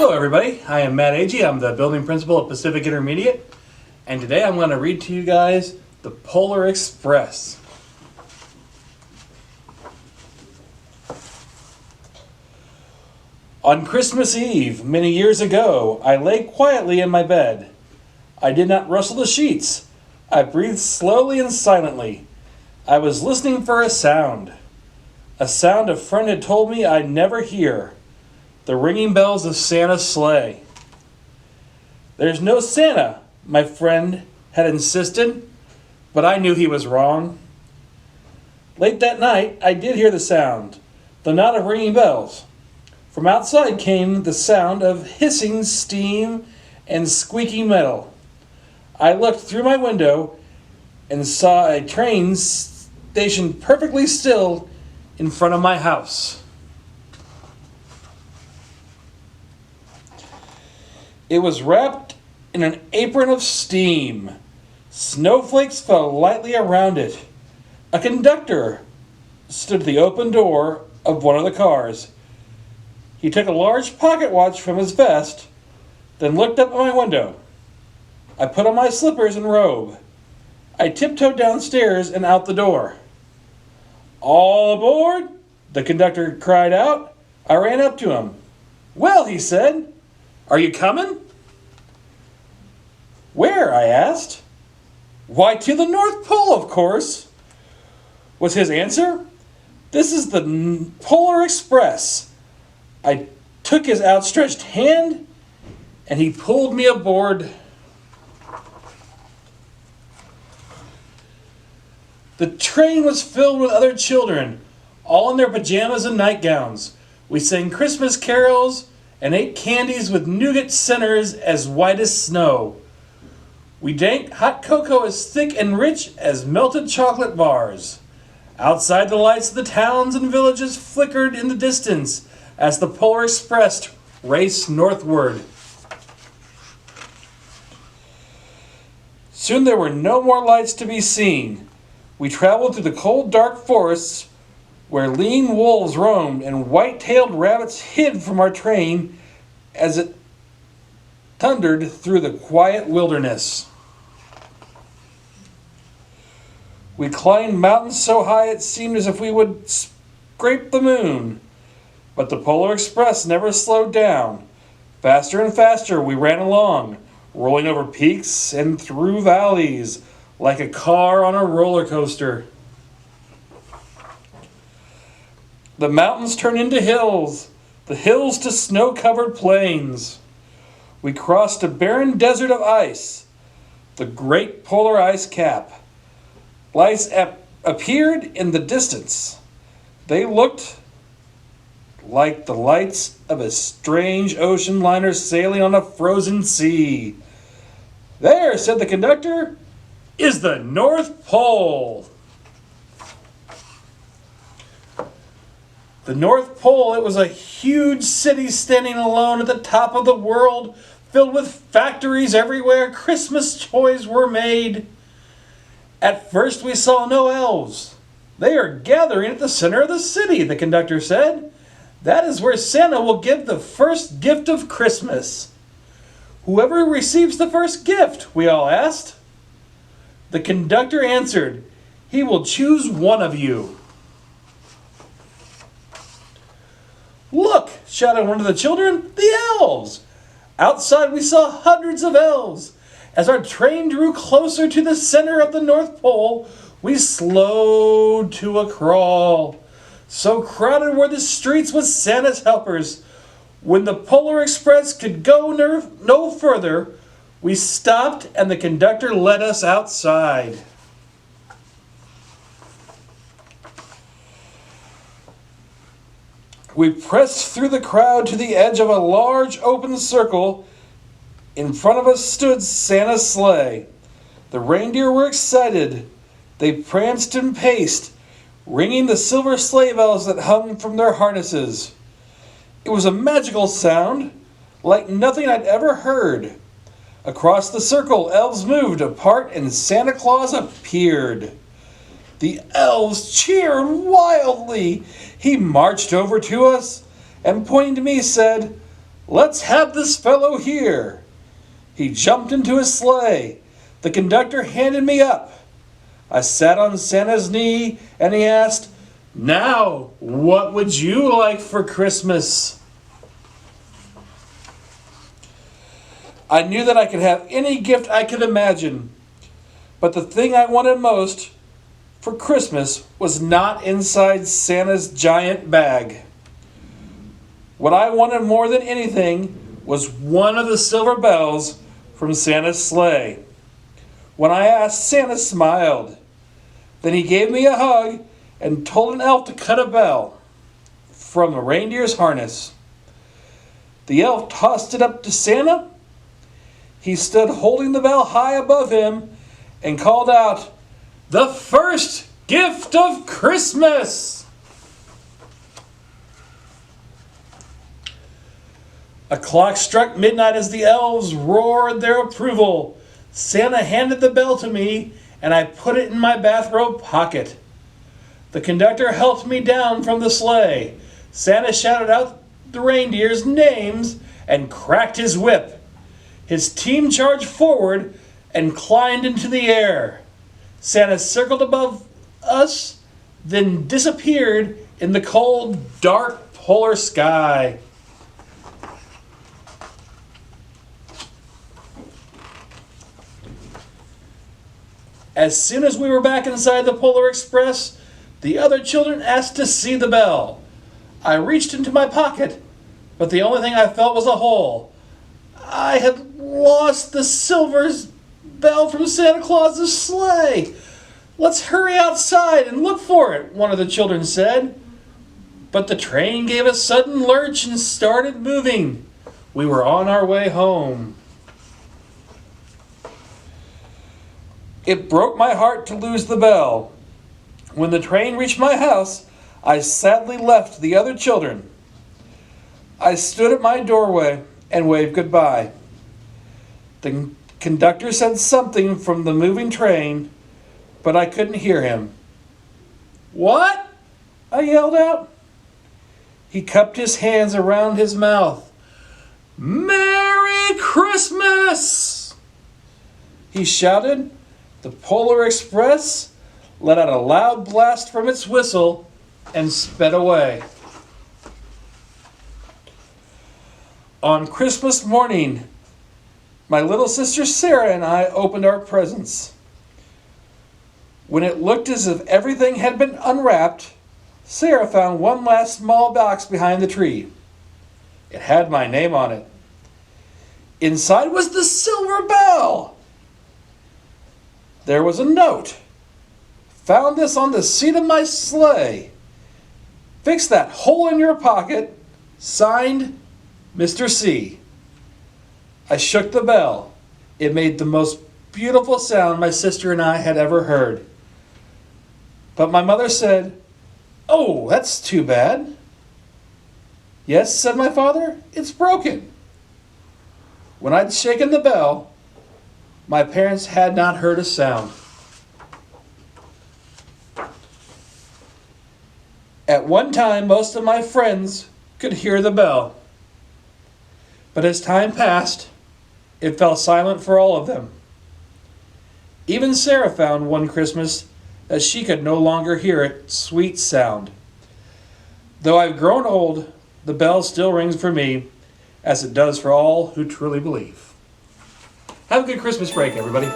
Hello everybody, I am Matt Agee. I'm the building principal at Pacific Intermediate, and today I'm going to read to you guys The Polar Express. On Christmas Eve, many years ago, I lay quietly in my bed. I did not rustle the sheets. I breathed slowly and silently. I was listening for a sound a friend had told me I'd never hear. The ringing bells of Santa's sleigh. There's no Santa, my friend had insisted, but I knew he was wrong. Late that night, I did hear the sound, though not of ringing bells. From outside came the sound of hissing steam and squeaking metal. I looked through my window and saw a train stationed perfectly still in front of my house. It was wrapped in an apron of steam. Snowflakes fell lightly around it. A conductor stood at the open door of one of the cars. He took a large pocket watch from his vest, then looked up at my window. I put on my slippers and robe. I tiptoed downstairs and out the door. "All aboard!" the conductor cried out. I ran up to him. "Well," he said, "are you coming?" "Where?" I asked. "Why, to the North Pole, of course," was his answer. "This is the Polar Express." I took his outstretched hand, and he pulled me aboard. The train was filled with other children, all in their pajamas and nightgowns. We sang Christmas carols and ate candies with nougat centers as white as snow. We drank hot cocoa as thick and rich as melted chocolate bars. Outside, the lights of the towns and villages flickered in the distance as the Polar Express raced northward. Soon there were no more lights to be seen. We traveled through the cold, dark forests where lean wolves roamed and white-tailed rabbits hid from our train as it thundered through the quiet wilderness. We climbed mountains so high it seemed as if we would scrape the moon. But the Polar Express never slowed down. Faster and faster we ran along, rolling over peaks and through valleys like a car on a roller coaster. The mountains turned into hills, the hills to snow-covered plains. We crossed a barren desert of ice, the great polar ice cap. Lights appeared in the distance. They looked like the lights of a strange ocean liner sailing on a frozen sea. "There," said the conductor, "is the North Pole." The North Pole, it was a huge city standing alone at the top of the world, filled with factories everywhere. Christmas toys were made. At first we saw no elves. "They are gathering at the center of the city," the conductor said. "That is where Santa will give the first gift of Christmas." "Whoever receives the first gift?" we all asked. The conductor answered, "He will choose one of you." "Look!" shouted one of the children, "the elves!" Outside we saw hundreds of elves. As our train drew closer to the center of the North Pole, we slowed to a crawl. So crowded were the streets with Santa's helpers. When the Polar Express could go no further, we stopped and the conductor led us outside. We pressed through the crowd to the edge of a large open circle. In front of us stood Santa's sleigh. The reindeer were excited. They pranced and paced, ringing the silver sleigh bells that hung from their harnesses. It was a magical sound, like nothing I'd ever heard. Across the circle, elves moved apart and Santa Claus appeared. The elves cheered wildly. He marched over to us and, pointing to me, said, Let's have this fellow here. He jumped into his sleigh. The conductor handed me up. I sat on Santa's knee and he asked, "Now, what would you like for Christmas?" I knew that I could have any gift I could imagine, but the thing I wanted most for Christmas was not inside Santa's giant bag. What I wanted more than anything was one of the silver bells from Santa's sleigh. When I asked, Santa smiled. Then he gave me a hug and told an elf to cut a bell from a reindeer's harness. The elf tossed it up to Santa. He stood holding the bell high above him and called out, "The first gift of Christmas!" A clock struck midnight as the elves roared their approval. Santa handed the bell to me, and I put it in my bathrobe pocket. The conductor helped me down from the sleigh. Santa shouted out the reindeers' names and cracked his whip. His team charged forward and climbed into the air. Santa circled above us, then disappeared in the cold, dark polar sky. As soon as we were back inside the Polar Express, the other children asked to see the bell. I reached into my pocket, but the only thing I felt was a hole. I had lost the silver bell from Santa Claus's sleigh. "Let's hurry outside and look for it," one of the children said. But the train gave a sudden lurch and started moving. We were on our way home. It broke my heart to lose the bell. When the train reached my house, I sadly left the other children. I stood at my doorway and waved goodbye. The conductor said something from the moving train, but I couldn't hear him. "What?" I yelled out. He cupped his hands around his mouth. "Merry Christmas!" he shouted. The Polar Express let out a loud blast from its whistle and sped away. On Christmas morning, my little sister Sarah and I opened our presents. When it looked as if everything had been unwrapped, Sarah found one last small box behind the tree. It had my name on it. Inside was the silver bell. There was a note. "Found this on the seat of my sleigh. Fix that hole in your pocket. Signed, Mr. C." I shook the bell. It made the most beautiful sound my sister and I had ever heard. But my mother said, "Oh, that's too bad." "Yes," said my father, "it's broken." When I'd shaken the bell, my parents had not heard a sound. At one time, most of my friends could hear the bell. But as time passed, it fell silent for all of them. Even Sarah found one Christmas that she could no longer hear its sweet sound. Though I've grown old, the bell still rings for me, as it does for all who truly believe. Have a good Christmas break, everybody.